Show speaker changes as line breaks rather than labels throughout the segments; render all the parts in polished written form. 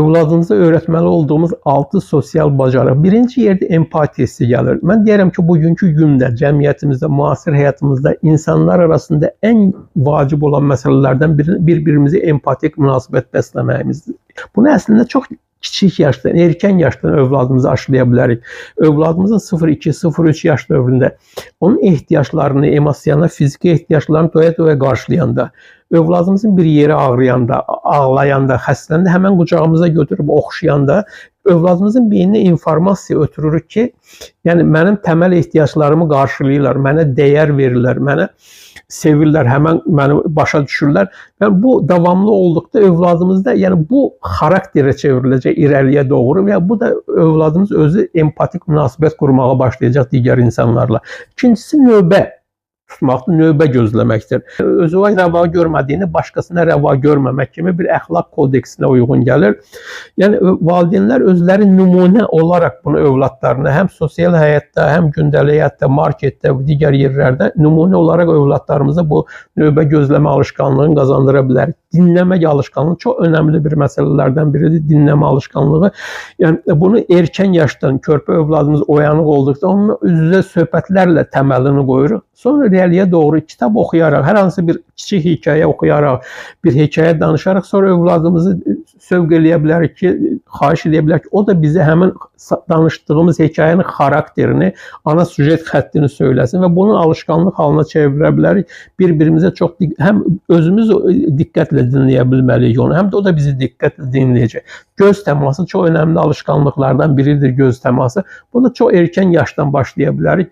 Övladınıza öğretməli olduğumuz 6 sosial bacarıq. Birinci yerdə empatiya hissi gəlir. Mən deyərəm ki, bugünkü gündə, cəmiyyətimizdə, müasir həyatımızda insanlar arasında ən vacib olan məsələlərdən biri bir-birimizi empatik münasibət bəsləməyimizdir. Bunu əslində çox kiçik yaşdan, erkən yaşdan övladımıza aşılaya bilərik. Övladımızın 0-2-0-3 yaş dövründə onun ehtiyaclarını, emosional, fiziki ehtiyaclarını doya-doya qarşılayanda, övladımızın bir yeri ağrıyanda, ağlayanda, xəstələndə həmən qucağımıza götürüb oxşayanda, övladımızın beyninə informasiya ötürürük ki, yəni mənim təməl ehtiyaclarımı qarşılayırlar, mənə dəyər verirlər, mənə sevirlər, həmən məni başa düşürlər. Və bu davamlı olduqda övladımızda, yəni bu xarakterə çevriləcək irəliyə doğru və bu da övladımız özü empatik münasibət qurmağa başlayacaq digər insanlarla. İkincisi növbə tutmaqdır, növbə gözləməkdir. Özü rəva görmədiyini başqasına rəva görməmək kimi bir əxlaq kodeksinə uyğun gəlir. Yəni valideynlər özləri nümunə olaraq bunu övladlarına həm sosial həyatda, həm gündəlik həyatda, marketdə, digər yerlərdə nümunə olaraq övladlarımıza bu növbə gözləmə alışkanlığını qazandıra bilər. Dinləmək alışkanlığı çox önəmli bir məsələlərdən biridir, dinləmə alışkanlığı. Yəni bunu erkən yaşdan körpə övladımız oyanıq olduqda onunla üz-üzə söhbətlərlə təməlini qoyuruq. Sonra irəliyə doğru kitab oxuyaraq, hər hansı bir kiçik hekayə oxuyaraq, bir hekayə danışaraq sonra övladımızı sövq eləyə bilərik ki, xahiş edə bilərik ki, o da bizə həmin danışdığımız hekayənin xarakterini, ana süjet xəttini söyləsin və bunu alışqanlıq halına çevirə bilərik. Bir-birimizə çox həm özümüz diqqətlə dinləyə bilməliyik onu, həm də o da bizi diqqətlə dinləyəcək. Göz təması çox önəmli alışqanlıqlardan biridir, göz təması. Bunu çox erkən yaşdan başlaya bilərik.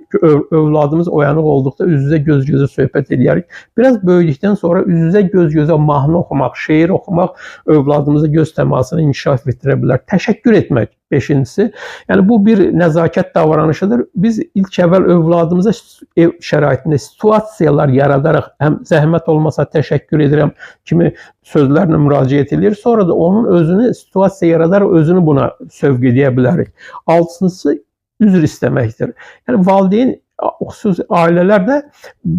Övladımız oyanıq olduqda üz-üzə göz-gözə söhbət edərik. Biraz böyüdükdən sonra üz-üzə göz-gözə mahnı oxumaq, şeir oxumaq övladımıza göz təmasını inkişaf etdirə bilər. Təşəkkür etmək. Beşincisi, yəni bu bir nəzakət davranışıdır. Biz ilk əvvəl övladımıza ev şəraitində situasiyalar yaradaraq, həm zəhmət olmasa təşəkkür edirəm kimi sözlərlə müraciət edir. Sonra da onun özünü situasiya yaradaraq özünü buna sövq edə bilərik. Altıncısı üzr istəməkdir. Yəni valideyn xüsusi ailələrdə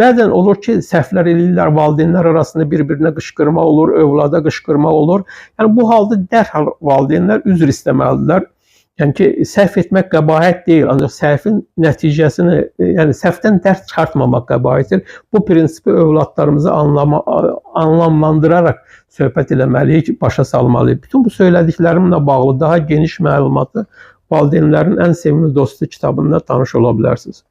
bəzən olur ki, səhvlər eləyirlər, valideynlər arasında bir-birinə qışqırma olur, övlada qışqırma olur. Yəni bu halda dərhal valideynlər üzr istəməlidirlər. Yəni ki, səhv etmək qəbahət deyil, ancaq səhvin nəticəsini, yəni səhvdən dərs çıxartmamaq qəbahətdir. Bu prinsipi övladlarımızı anlamlandıraraq söhbət eləməliyik, başa salmalıyıq. Bütün bu söylədiklərimlə bağlı daha geniş məlumatı Valideynlərin ən sevimli dostu kitabında tanış ola bilərsiniz.